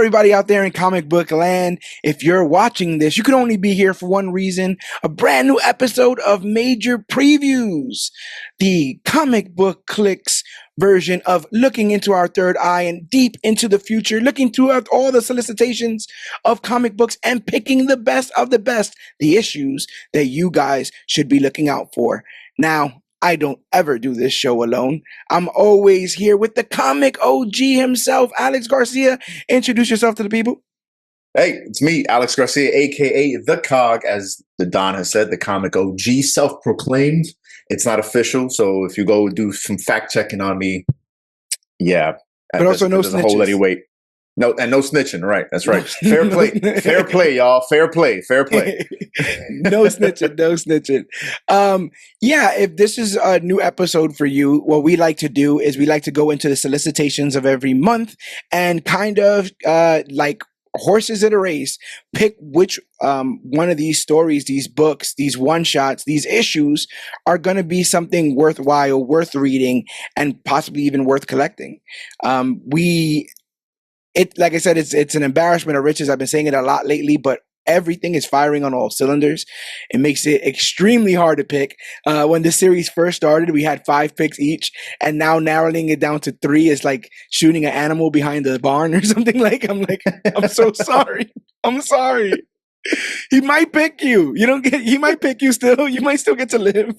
everybody out there in comic book land. If you're watching this, you can only be here for one reason: a brand new episode of Major Previews, the comic book clicks version of looking into our third eye and deep into the future, looking throughout all the solicitations of comic books and picking the best of the best, the issues that you guys should be looking out for. Now, I don't ever do this show alone. I'm always here with the comic OG himself, Alex Garcia. Introduce yourself to the people. Hey, it's me, Alex Garcia, aka The Cog, as the Don has said, the comic OG, self-proclaimed. It's not official, so if you go do some fact-checking on me, yeah. But also no snitches. A whole lot of weight. No, and no snitching, right? That's right. Fair play. Fair play, y'all. Fair play. Fair play. No snitching. No snitching. Yeah, if this is a new episode for you, what we like to do is we like to go into the solicitations of every month and kind of like horses in a race, pick which one of these stories, these books, these one-shots, these issues are going to be something worthwhile, worth reading, and possibly even worth collecting. Like I said, it's an embarrassment of riches. I've been saying it a lot lately, but everything is firing on all cylinders. It makes it extremely hard to pick. When the series first started, we had 5 picks each, and now narrowing it down to 3 is like shooting an animal behind the barn or something. I'm so sorry. I'm sorry. He might pick you. He might pick you still. You might still get to live.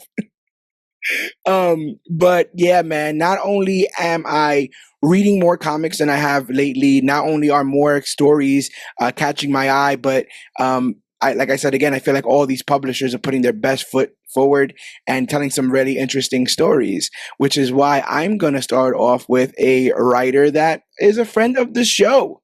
But yeah, man, not only am I reading more comics than I have lately, not only are more stories catching my eye, but like I said again, I feel like all these publishers are putting their best foot forward and telling some really interesting stories, which is why I'm going to start off with a writer that is a friend of the show.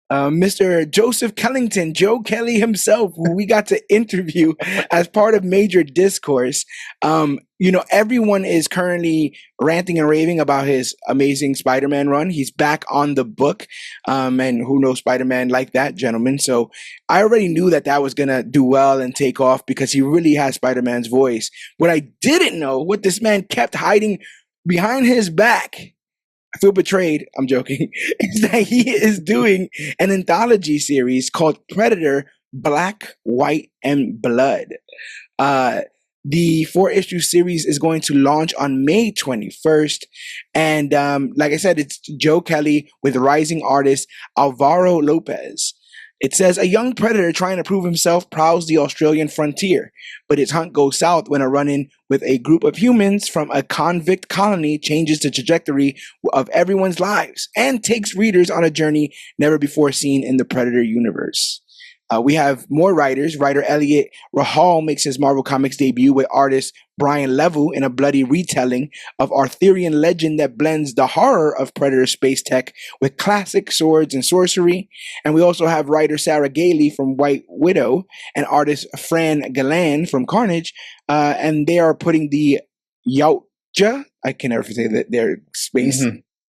Mr. Joseph Kellington, Joe Kelly himself, who we got to interview as part of Major Discourse. Everyone is currently ranting and raving about his amazing Spider-Man run. He's back on the book, and who knows Spider-Man like that, gentlemen. So I already knew that was going to do well and take off because he really has Spider-Man's voice. What I didn't know, what this man kept hiding behind his back, I feel betrayed, I'm joking, is that he is doing an anthology series called Predator, Black, White, and Blood. The 4-issue series is going to launch on May 21st. And like I said, it's Joe Kelly with rising artist Alvaro Lopez. It says, a young predator trying to prove himself prowls the Australian frontier, but his hunt goes south when a run-in with a group of humans from a convict colony changes the trajectory of everyone's lives and takes readers on a journey never before seen in the Predator universe. We have more writers. Writer Elliot Rahal makes his Marvel Comics debut with artist Brian Levu in a bloody retelling of Arthurian legend that blends the horror of Predator space tech with classic swords and sorcery. And we also have writer Sarah Gailey from White Widow and artist Fran Galan from Carnage. And they are putting the Yautja, I can never say that, their space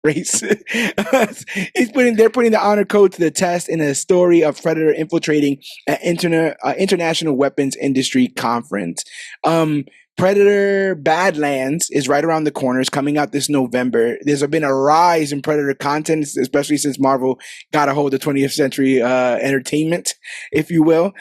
race. They're putting the honor code to the test in a story of Predator infiltrating an international weapons industry conference. Predator Badlands is right around the corner. It's coming out this November. There's been a rise in Predator content, especially since Marvel got a hold of 20th Century Entertainment, if you will.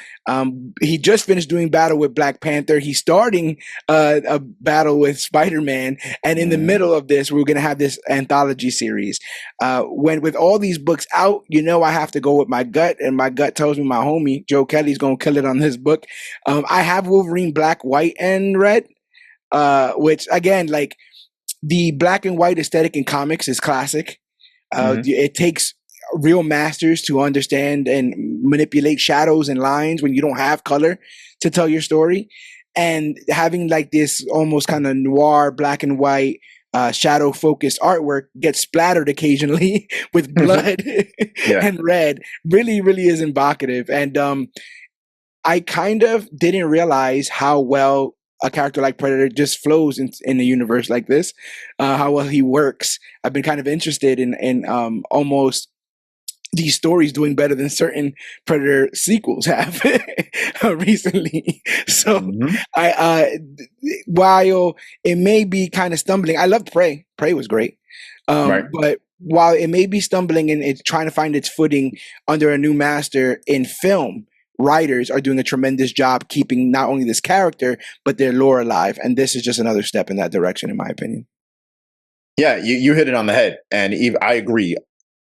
He just finished doing battle with Black Panther. He's starting a battle with Spider-Man. And in the middle of this, we're going to have this anthology series. With all these books out, I have to go with my gut. And my gut tells me my homie, Joe Kelly's going to kill it on his book. I have Wolverine Black, White, and Red. Which again, like the black and white aesthetic in comics is classic. It takes real masters to understand and manipulate shadows and lines when you don't have color to tell your story. And having like this almost kind of noir black and white shadow focused artwork gets splattered occasionally with blood and red really, really is evocative. And I kind of didn't realize how well a character like Predator just flows in a universe like this, how well he works. I've been kind of interested in almost these stories doing better than certain Predator sequels have recently. So while it may be kind of stumbling, I loved Prey. Prey was great. But while it may be stumbling and it's trying to find its footing under a new master in film, writers are doing a tremendous job keeping not only this character but their lore alive, and this is just another step in that direction, in my opinion. Yeah, you hit it on the head, and I agree.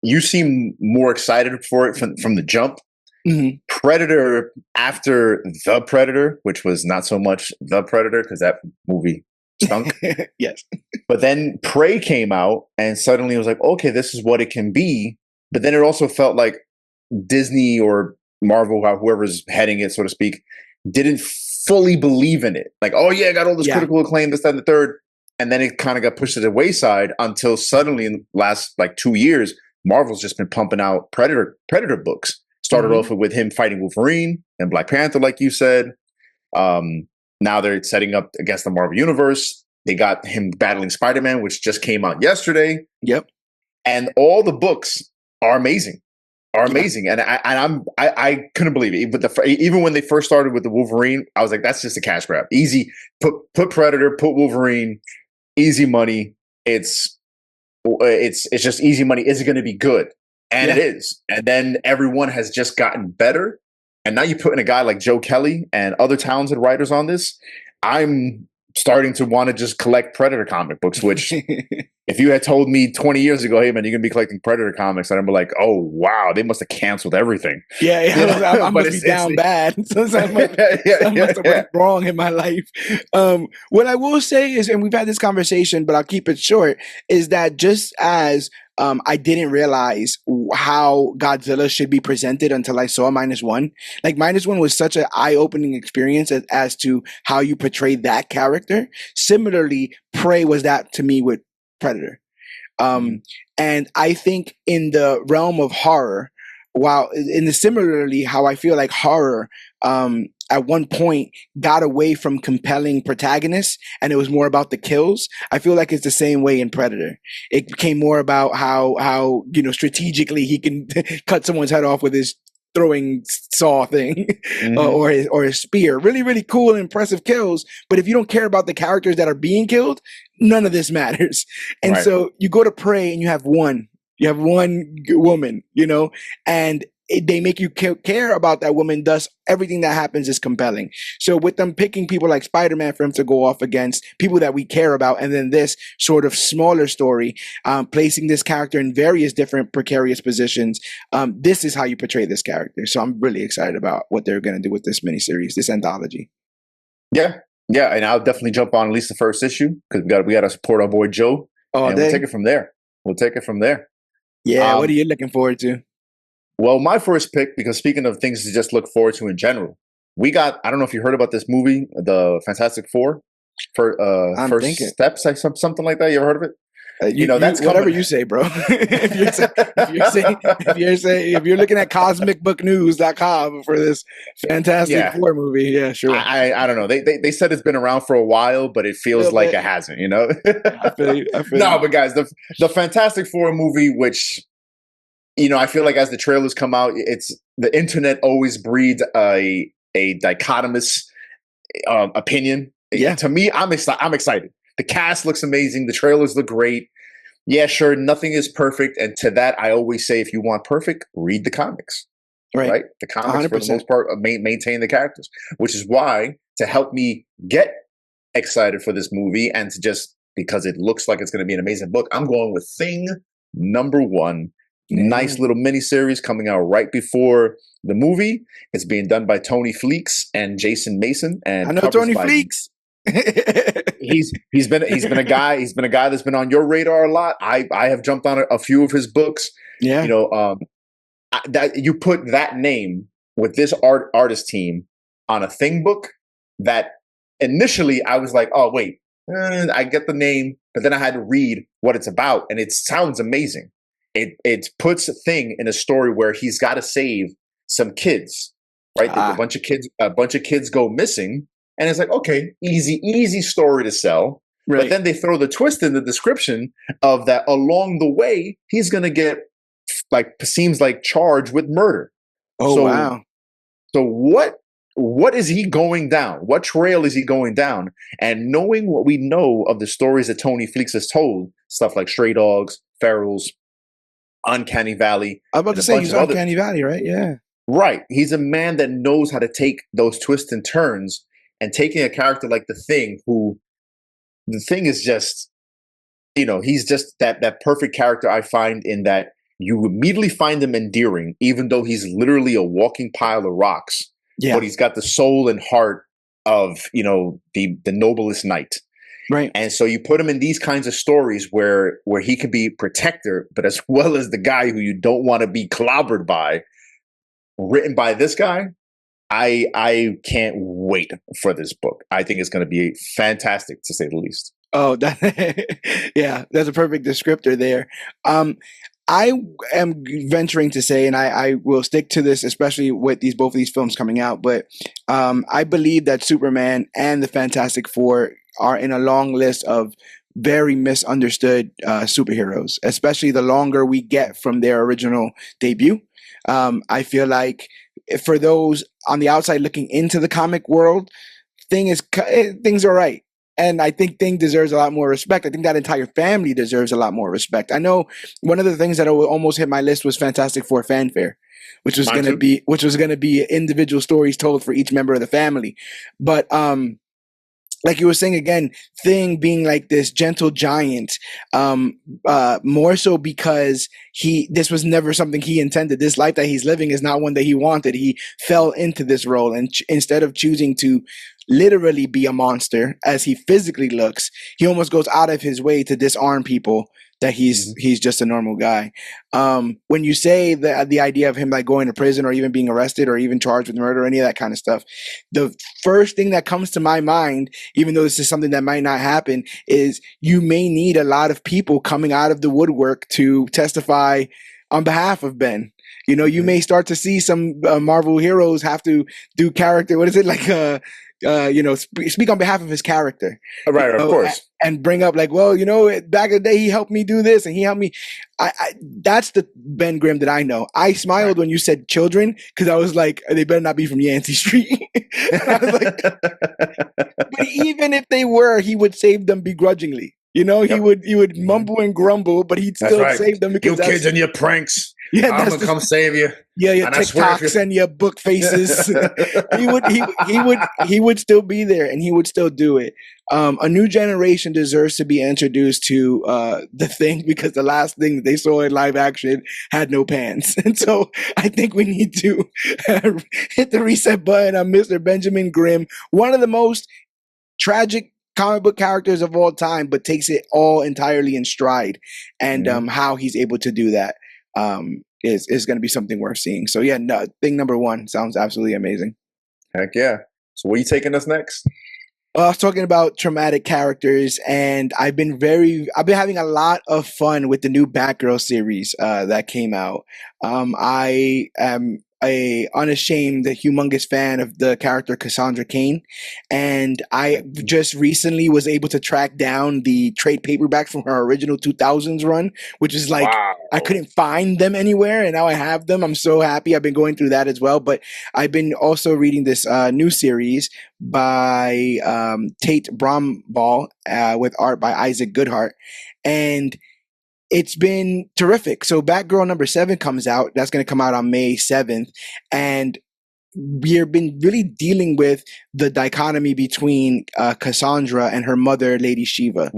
You seem more excited for it from the jump. Mm-hmm. Predator after The Predator, which was not so much The Predator because that movie stunk. Yes. But then Prey came out, and suddenly it was like, okay, this is what it can be. But then it also felt like Disney or Marvel, whoever's heading it, so to speak, didn't fully believe in it. Like, oh yeah, I got all this critical acclaim, this, that, and the third. And then it kind of got pushed to the wayside until suddenly in the last like 2 years, Marvel's just been pumping out Predator books. Started off with him fighting Wolverine and Black Panther, like you said. Now they're setting up against the Marvel Universe. They got him battling Spider-Man, which just came out yesterday. Yep. And all the books are amazing. And I couldn't believe it. But even when they first started with the Wolverine, I was like, that's just a cash grab. Easy. Put Predator, put Wolverine, easy money. It's just easy money. Is it going to be good? And it is. And then everyone has just gotten better. And now you put in a guy like Joe Kelly and other talented writers on this. I'm starting to want to just collect Predator comic books, which if you had told me 20 years ago, hey man, you're going to be collecting Predator comics, I'd be like, oh wow, they must have canceled everything. Yeah. I must be down bad. Something must have went wrong in my life. What I will say is, and we've had this conversation, but I'll keep it short, is that just as I didn't realize how Godzilla should be presented until I saw -1. Like -1 was such an eye-opening experience as to how you portray that character. Similarly, Prey was that to me with Predator. And I think in the realm of horror, similarly how I feel like horror at one point got away from compelling protagonists and it was more about the kills. I feel like it's the same way in Predator. It became more about how strategically he can cut someone's head off with his throwing saw thing or his spear. Really, really cool and impressive kills. But if you don't care about the characters that are being killed, none of this matters. And so you go to Prey and you have one woman, and they make you care about that woman. Thus, everything that happens is compelling. So with them picking people like Spider-Man for him to go off against people that we care about, and then this sort of smaller story, placing this character in various different precarious positions, this is how you portray this character. So I'm really excited about what they're going to do with this miniseries, this anthology. Yeah, and I'll definitely jump on at least the first issue because we got to support our boy Joe. And we'll take it from there. Yeah, what are you looking forward to? Well, my first pick, because speaking of things to just look forward to in general, we got, I don't know if you heard about this movie, the Fantastic Four, for First Steps, something like that. You ever heard of it? That's whatever you say, bro. if you're looking at cosmicbooknews.com for this Fantastic Four movie, yeah, sure. I don't know. They said it's been around for a while, but it feels like it hasn't. I feel you. No, but guys, the Fantastic Four movie, which I feel like as the trailers come out, it's the internet always breeds a dichotomous opinion. Yeah. To me, I'm excited. The cast looks amazing. The trailers look great. Yeah, sure. Nothing is perfect. And to that, I always say, if you want perfect, read the comics. Right? The comics, 100%. For the most part, maintain the characters. Which is why, to help me get excited for this movie and to just, because it looks like it's going to be an amazing book, I'm going with Thing #1. Nice little miniseries coming out right before the movie. It's being done by Tony Fleecs and Jason Mason. And I know Tony Fleecs. he's been a guy that's been on your radar a lot. I have jumped on a few of his books. Yeah. That you put that name with this artist team on a Thing book that initially I was like, oh wait, I get the name, but then I had to read what it's about, and it sounds amazing. It puts Thing in a story where he's got to save some kids, right? A bunch of kids go missing. And it's like, okay, easy story to sell. Right. But then they throw the twist in the description of that along the way, he's going to get, seems like charged with murder. Oh, wow. So what is he going down? What trail is he going down? And knowing what we know of the stories that Tony Fleecs has told, stuff like Stray Dogs, Ferals, Uncanny Valley, I was about and to a say bunch he's of other. Uncanny Valley, right? Yeah. Right. He's a man that knows how to take those twists and turns, and taking a character like the Thing, who the Thing is just, he's just that perfect character. I find in that you immediately find him endearing, even though he's literally a walking pile of rocks. Yeah. But he's got the soul and heart of the noblest knight. Right. And so you put him in these kinds of stories where he can be protector, but as well as the guy who you don't want to be clobbered by, written by this guy. I can't wait for this book. I think it's going to be fantastic, to say the least. Oh, yeah, that's a perfect descriptor there. I am venturing to say, and I will stick to this, especially with both of these films coming out, but I believe that Superman and the Fantastic Four are in a long list of very misunderstood superheroes, especially the longer we get from their original debut. I feel like for those on the outside looking into the comic world, things are right. And I think Thing deserves a lot more respect. I think that entire family deserves a lot more respect. I know one of the things that almost hit my list was Fantastic Four Fanfare, which was going to be individual stories told for each member of the family. But like you were saying again, Thing being like this gentle giant, more so because this was never something he intended. This life that he's living is not one that he wanted. He fell into this role, and instead of choosing to literally be a monster as he physically looks, he almost goes out of his way to disarm people that he's just a normal guy. When you say the idea of him like going to prison or even being arrested or even charged with murder or any of that kind of stuff, the first thing that comes to my mind, even though this is something that might not happen, is you may need a lot of people coming out of the woodwork to testify on behalf of Ben. You may start to see some Marvel heroes have to do character. What is it like? Speak on behalf of his character. Right, of course. And bring up like, well, back in the day, he helped me do this and he helped me. That's the Ben Grimm that I know. I smiled when you said children because I was like, they better not be from Yancey Street. I was like, but even if they were, he would save them begrudgingly. He would mumble and grumble, but he'd still save them because you kids and your pranks. Yeah, I'm gonna come save you. Yeah, your TikToks and your book faces. he would still be there, and he would still do it. A new generation deserves to be introduced to the Thing because the last thing that they saw in live action had no pants, and so I think we need to hit the reset button on Mr. Benjamin Grimm, one of the most tragic comic book characters of all time, but takes it all entirely in stride, and how he's able to do that. Is going to be something worth seeing. So yeah, no, Thing number one sounds absolutely amazing. Heck yeah. So where are you taking us next? I was talking about traumatic characters, and I've been having a lot of fun with the new Batgirl series that came out. I am a unashamed, humongous fan of the character Cassandra Cain, and I just recently was able to track down the trade paperbacks from her original 2000s run, which is like, wow. I couldn't find them anywhere, and now I have them. I'm so happy. I've been going through that as well, but I've been also reading this new series by Tate Bromball with art by Isaac Goodhart, and it's been terrific. So Batgirl number 7 comes out. That's going to come out on May 7th. And we've been really dealing with the dichotomy between Cassandra and her mother, Lady Shiva.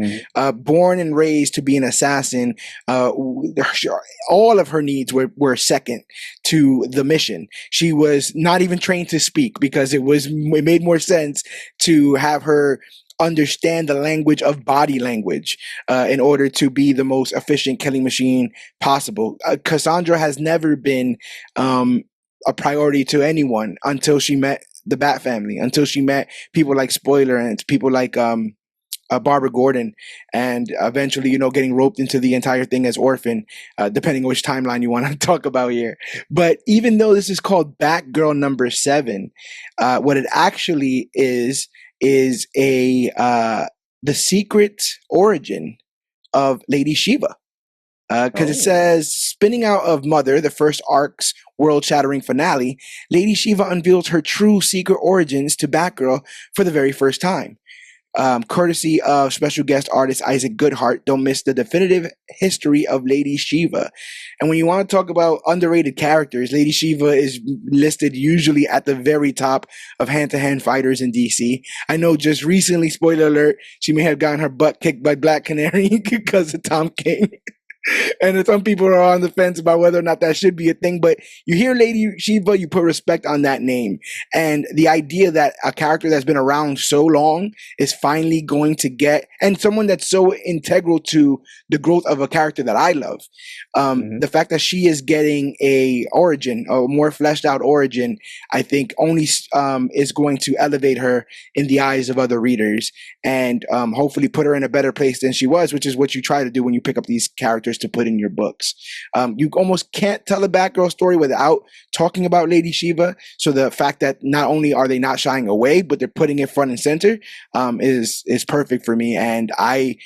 Born and raised to be an assassin, all of her needs were second to the mission. She was not even trained to speak because it made more sense to have her understand the language of body language in order to be the most efficient killing machine possible. Cassandra has never been a priority to anyone until she met the Bat family, until she met people like Spoiler and people like Barbara Gordon, and eventually, getting roped into the entire thing as Orphan, depending on which timeline you want to talk about here. But even though this is called Batgirl number 7, what it actually is the secret origin of Lady Shiva. Because it says, spinning out of Mother, the first arc's world-shattering finale, Lady Shiva unveils her true secret origins to Batgirl for the very first time. courtesy of special guest artist Isaac Goodhart. Don't miss the definitive history of Lady Shiva. And when you want to talk about underrated characters, Lady Shiva is listed usually at the very top of hand-to-hand fighters in DC. I know just recently, spoiler alert, she may have gotten her butt kicked by Black Canary because of Tom King. And some people are on the fence about whether or not that should be a thing, but you hear Lady Shiva, you put respect on that name. And the idea that a character that's been around so long is finally going to get, and someone that's so integral to the growth of a character that I love, the fact that she is getting a more fleshed out origin, I think only is going to elevate her in the eyes of other readers and hopefully put her in a better place than she was, which is what you try to do when you pick up these characters to put in your books. You almost can't tell a Batgirl story without talking about Lady Shiva. So the fact that not only are they not shying away, but they're putting it front and center is perfect for me. And I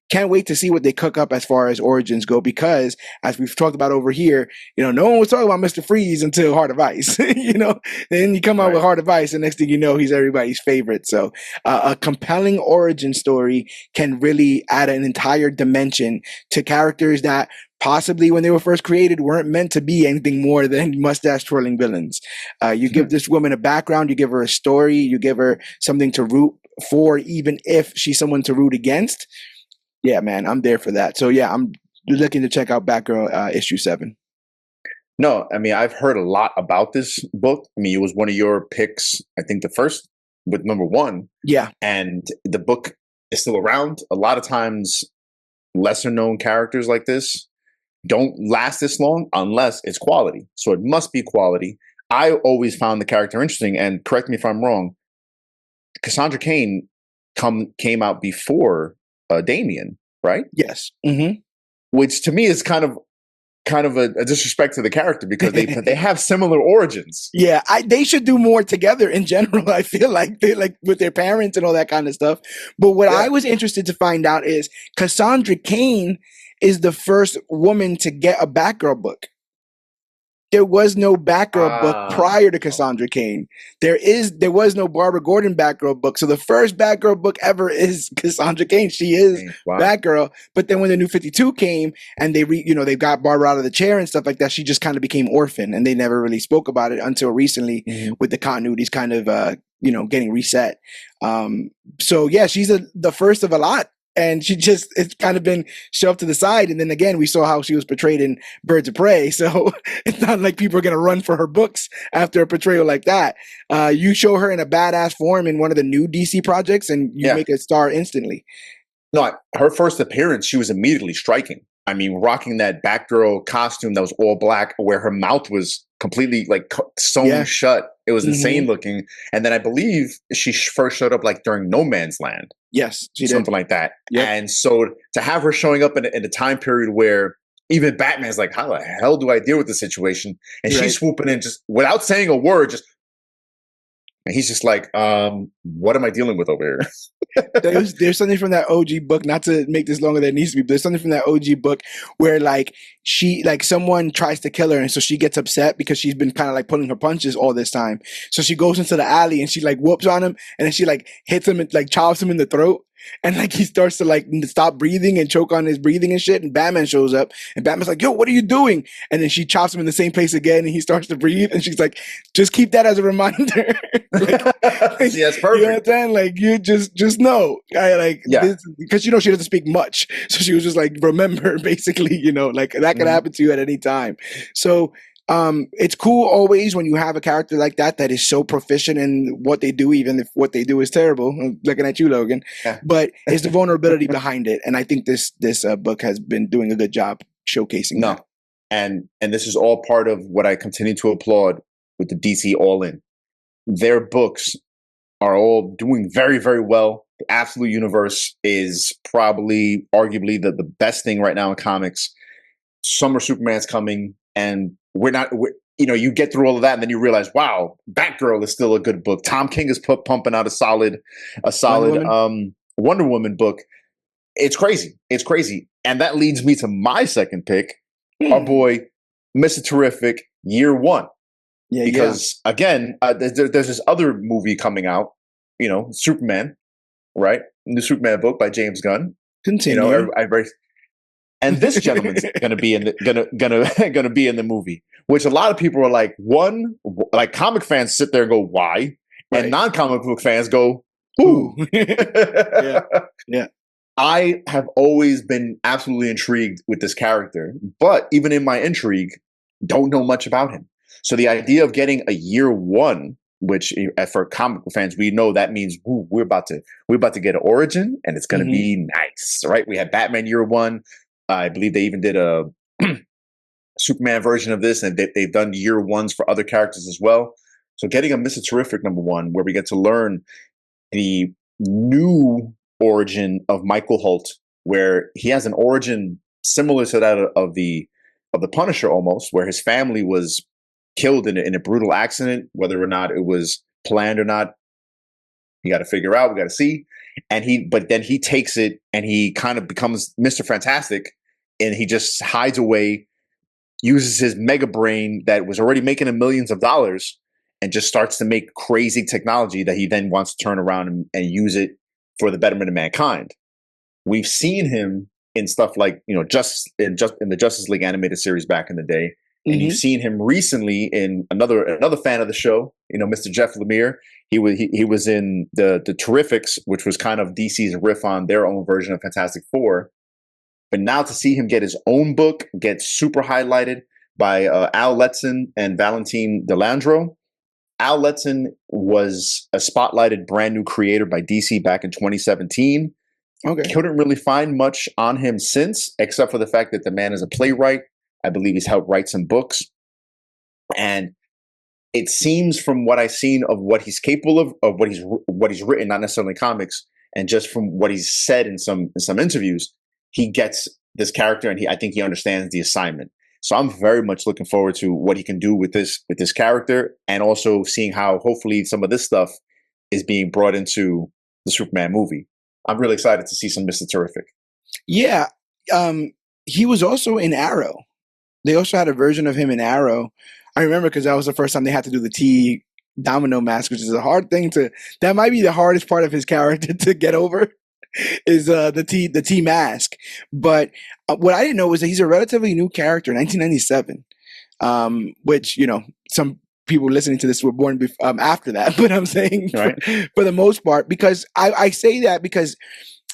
can't wait to see what they cook up as far as origins go, because as we've talked about over here, no one was talking about Mr. Freeze until Heart of Ice, then you come out with Heart of Ice and next thing you know, he's everybody's favorite. So a compelling origin story can really add an entire dimension to characters that possibly when they were first created weren't meant to be anything more than mustache twirling villains. You give this woman a background, you give her a story, you give her something to root for, even if she's someone to root against. Yeah, man, I'm there for that. So yeah, I'm looking to check out Batgirl issue 7. No, I mean, I've heard a lot about this book. I mean, it was one of your picks, I think the first with number 1. Yeah. And the book is still around. A lot of times lesser known characters like this don't last this long unless it's quality. So it must be quality. I always found the character interesting, and correct me if I'm wrong, Cassandra Cain came out before Damian, right? Yes. Mm-hmm. Which to me is kind of a disrespect to the character, because they have similar origins. Yeah, they should do more together in general. I feel like they like with their parents and all that kind of stuff. But what I was interested to find out is Cassandra Cain is the first woman to get a Batgirl book. There was no Batgirl book prior to Cassandra Cain. There was no Barbara Gordon Batgirl book. So the first Batgirl book ever is Cassandra Cain. She is Batgirl. But then when the New 52 came and they got Barbara out of the chair and stuff like that, she just kind of became orphan, and they never really spoke about it until recently with the continuities kind of getting reset. So yeah, she's the first of a lot. And it's kind of been shoved to the side. And then again, we saw how she was portrayed in Birds of Prey. So it's not like people are going to run for her books after a portrayal like that. You show her in a badass form in one of the new DC projects and you make a star instantly. No, her first appearance, she was immediately striking. I mean, rocking that Batgirl costume that was all black, where her mouth was completely like sewn shut. It was insane looking. And then I believe she first showed up like during No Man's Land. Yes, she did. Something like that. Yep. And so to have her showing up in a time period where even Batman's like, how the hell do I deal with the situation? And she's swooping in just without saying a word, and he's just like, what am I dealing with over here? There's something from that OG book, not to make this longer than it needs to be, but there's something from that OG book where someone tries to kill her, and so she gets upset because she's been kind of like pulling her punches all this time. So she goes into the alley and she like whoops on him, and then she like hits him and like chops him in the throat. And like he starts to like stop breathing and choke on his breathing and shit. And Batman shows up and Batman's like, yo, what are you doing? And then she chops him in the same place again and he starts to breathe. And she's like, just keep that as a reminder. See, that's perfect. You know what I'm saying? Like you just know. Because she doesn't speak much. So she was just like, remember, basically, like that could happen to you at any time. So it's cool always when you have a character like that is so proficient in what they do, even if what they do is terrible. I'm looking at you, Logan. Yeah. But it's the vulnerability behind it, and I think this book has been doing a good job showcasing that. And this is all part of what I continue to applaud with the DC All In. Their books are all doing very, very well. The Absolute Universe is probably, arguably, the best thing right now in comics. Summer Superman's coming, and you get through all of that and then you realize, wow, Batgirl is still a good book. Tom King is pumping out a solid Wonder Woman book. It's crazy. And that leads me to my second pick, our boy, Mr. Terrific, Year One. Yeah, because again, there's this other movie coming out, Superman. right? New Superman book by James Gunn. Continue. And this gentleman's gonna be in the gonna be in the movie, which a lot of people are like, like comic fans sit there and go, why? Right. And non-comic book fans go, who? Yeah. Yeah. I have always been absolutely intrigued with this character, but even in my intrigue, don't know much about him. So the idea of getting a year one, which for comic book fans, we know that means we're about to get an origin, and it's going to be nice, right? We had Batman year one. I believe they even did a Superman version of this, and they've done year ones for other characters as well. So getting a Mr. Terrific #1, where we get to learn the new origin of Michael Holt, where he has an origin similar to that of the Punisher almost, where his family was killed in a brutal accident, whether or not it was planned or not. You got to figure out. We got to see. But then he takes it and he kind of becomes Mr. Fantastic, and he just hides away, uses his mega brain that was already making him millions of dollars, and just starts to make crazy technology that he then wants to turn around and use it for the betterment of mankind. We've seen him in stuff like, just in the Justice League animated series back in the day. And you've seen him recently in another fan of the show, Mr. Jeff Lemire. He was in the Terrifics, which was kind of DC's riff on their own version of Fantastic Four. But now to see him get his own book, get super highlighted by Al Letson and Valentine DeLandro. Al Letson was a spotlighted brand new creator by DC back in 2017. Okay. Couldn't really find much on him since, except for the fact that the man is a playwright. I believe he's helped write some books. And it seems from what I've seen of what he's capable of what he's written, not necessarily comics, and just from what he's said in some interviews, he gets this character, and I think he understands the assignment. So I'm very much looking forward to what he can do with this character, and also seeing how hopefully some of this stuff is being brought into the Superman movie. I'm really excited to see some Mr. Terrific. Yeah. He was also in Arrow. They also had a version of him in Arrow. I remember because that was the first time they had to do the T domino mask, which is a hard thing that might be the hardest part of his character to get over, is the T mask. But what I didn't know was that he's a relatively new character, 1997, which, some people listening to this were born after that. But I'm saying right. for the most part, because I say that because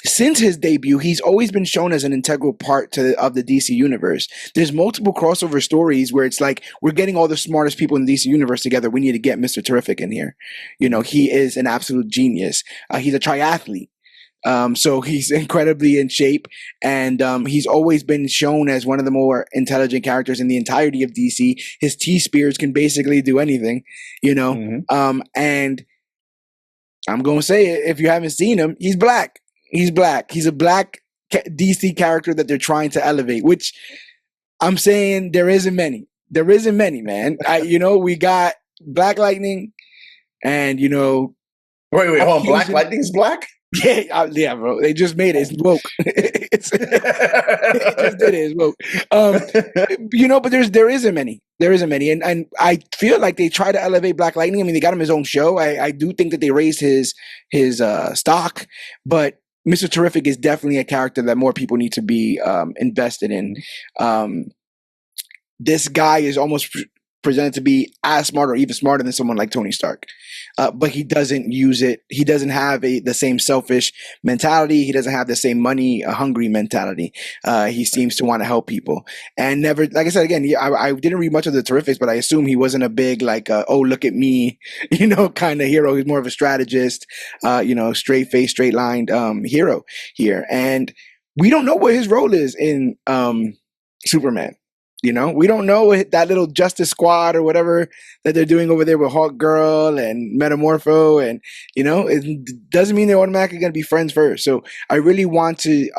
since his debut, he's always been shown as an integral part of the DC universe. There's multiple crossover stories where it's like, we're getting all the smartest people in the DC universe together. We need to get Mr. Terrific in here. He is an absolute genius. He's a triathlete. So he's incredibly in shape, and he's always been shown as one of the more intelligent characters in the entirety of DC. His T-Spears can basically do anything, and I'm going to say it, if you haven't seen him, he's black. He's black. He's a black DC character that they're trying to elevate, which I'm saying there isn't many. There isn't many, man. We got Black Lightning, and Wait, hold on. Black Lightning's black? Yeah, bro. They just made it. It's woke. It just did it. It's woke. But there isn't many. There isn't many, and I feel like they try to elevate Black Lightning. I mean, they got him his own show. I do think that they raised his stock, but Mr. Terrific is definitely a character that more people need to be invested in. This guy is almost presented to be as smart or even smarter than someone like Tony Stark. But he doesn't use it. He doesn't have the same selfish mentality. He doesn't have the same money hungry mentality. He seems to want to help people, and never, like I said, again, I didn't read much of the Terrifics, but I assume he wasn't a big oh, look at me, kind of hero. He's more of a strategist, straight face, straight lined hero here. And we don't know what his role is in Superman. We don't know what that little Justice Squad or whatever that they're doing over there with Hawk Girl and Metamorpho, and it doesn't mean they're automatically going to be friends first. So I really want to,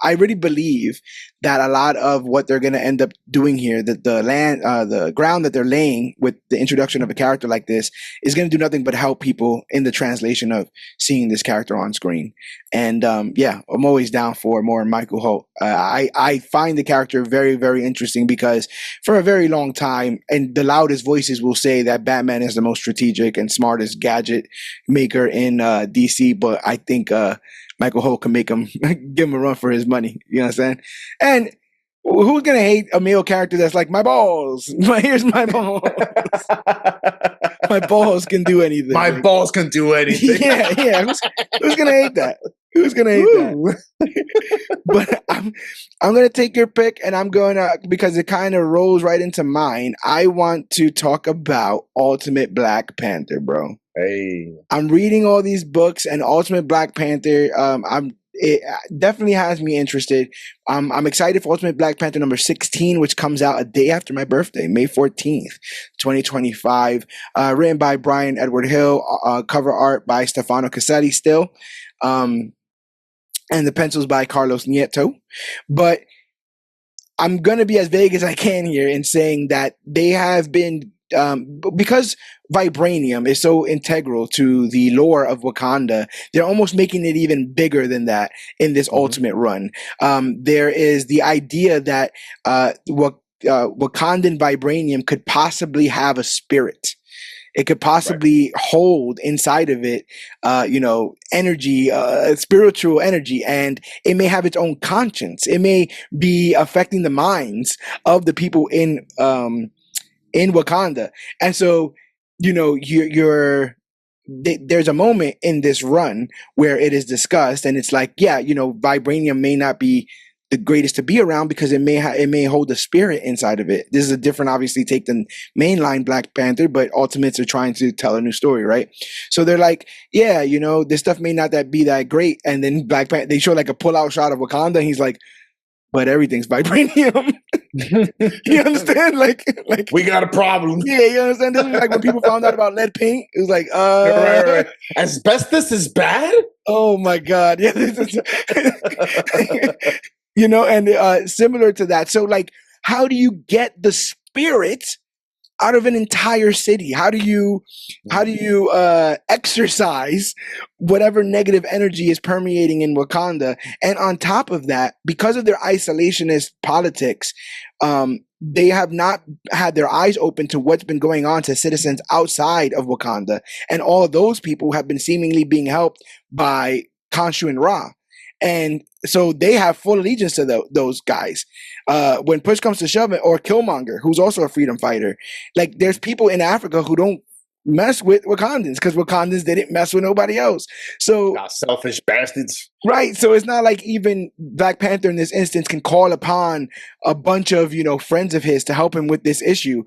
I really believe that a lot of what they're going to end up doing here, that the ground that they're laying with the introduction of a character like this, is going to do nothing but help people in the translation of seeing this character on screen. And I'm always down for more Michael Holt. I find the character very, very interesting because because for a very long time, and the loudest voices will say that Batman is the most strategic and smartest gadget maker in DC. But I think Michael Holt can make him give him a run for his money. You know what I'm saying? And who's gonna hate a male character that's like, my balls? Here's my balls. My balls can do anything. My Like, balls can do anything. yeah. Who's gonna hate that? Who's gonna hate that? But I'm gonna take your pick, and I'm gonna, because it kind of rolls right into mine. I want to talk about Ultimate Black Panther, bro. Hey, I'm reading all these books, and Ultimate Black Panther. It definitely has me interested. I'm excited for Ultimate Black Panther number 16, which comes out a day after my birthday, May 14th, 2025. Written by Brian Edward Hill, cover art by Stefano Caselli still, and the pencils by Carlos Nieto. But I'm going to be as vague as I can here in saying that they have been, because vibranium is so integral to the lore of Wakanda, they're almost making it even bigger than that in this ultimate run. There is the idea that Wakandan vibranium could possibly have a spirit. It could possibly hold inside of it, energy, spiritual energy, and it may have its own conscience. It may be affecting the minds of the people in Wakanda. And so, there's a moment in this run where it is discussed, and it's like, vibranium may not be the greatest to be around because it may hold a spirit inside of it. This is a different, obviously, take than mainline Black Panther, but Ultimates are trying to tell a new story, right? So they're like, this stuff may not be that great. And then Black Panther, they show like a pull-out shot of Wakanda, and he's like, but everything's vibranium. You understand? Like we got a problem. Yeah, you understand? This was like when people found out about lead paint. It was like, right. Asbestos is bad? Oh my God. Yeah. And similar to that. So like, how do you get the spirit out of an entire city? How do you exercise whatever negative energy is permeating in Wakanda? And on top of that, because of their isolationist politics, they have not had their eyes open to what's been going on to citizens outside of Wakanda, and all of those people have been seemingly being helped by Khonshu and Ra. And so they have full allegiance to those guys. When push comes to shove, or Killmonger, who's also a freedom fighter, like there's people in Africa who don't mess with Wakandans because Wakandans didn't mess with nobody else. So selfish bastards. Right. So it's not like even Black Panther in this instance can call upon a bunch of, friends of his to help him with this issue.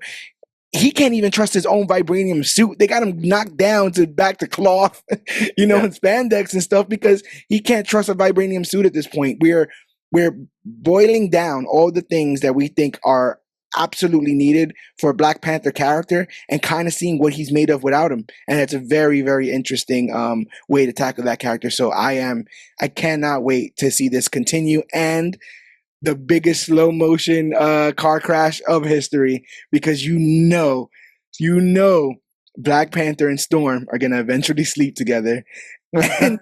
He can't even trust his own vibranium suit. They got him knocked down back to cloth, and spandex and stuff because he can't trust a vibranium suit at this point. We're boiling down all the things that we think are absolutely needed for a Black Panther character and kind of seeing what he's made of without him. And it's a very, very interesting way to tackle that character. So I cannot wait to see this continue, and the biggest slow motion car crash of history, because Black Panther and Storm are gonna eventually sleep together, and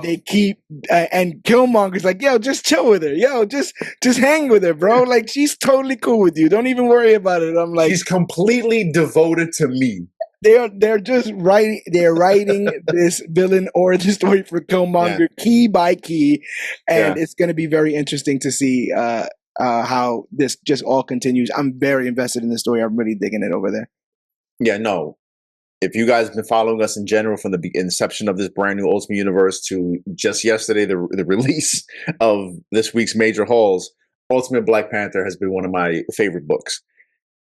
they keep and Killmonger's like, yo, just chill with her, yo, just hang with her, bro. Like, she's totally cool with you. Don't even worry about it. I'm like, she's completely devoted to me. They're just writing. They're writing this villain origin story for Killmonger key by key, and it's going to be very interesting to see how this just all continues. I'm very invested in the story. I'm really digging it over there. Yeah, no. If you guys have been following us in general from the inception of this brand new Ultimate Universe to just yesterday, the release of this week's major hauls, Ultimate Black Panther has been one of my favorite books.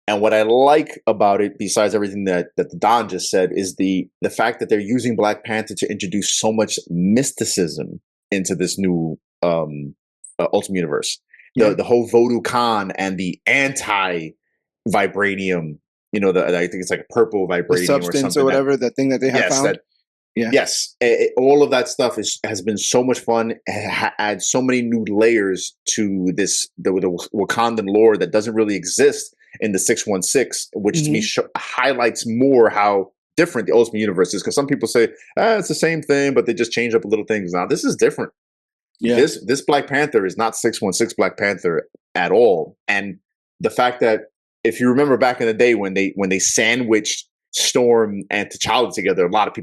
And what I like about it, besides everything that Don just said, is the fact that they're using Black Panther to introduce so much mysticism into this new Ultimate Universe. The whole Vodou Khan and the anti-vibranium, I think it's like a purple vibranium, the substance or whatever, the thing that they have found. Yes, all of that stuff has been so much fun. Adds so many new layers to the Wakandan lore that doesn't really exist in the 616, which to me highlights more how different the Ultimate Universe is. Because some people say it's the same thing, but they just change up little things. Now this is different. Yeah. This Black Panther is not 616 Black Panther at all, and the fact that if you remember back in the day when they sandwiched Storm and T'Challa together, a lot of people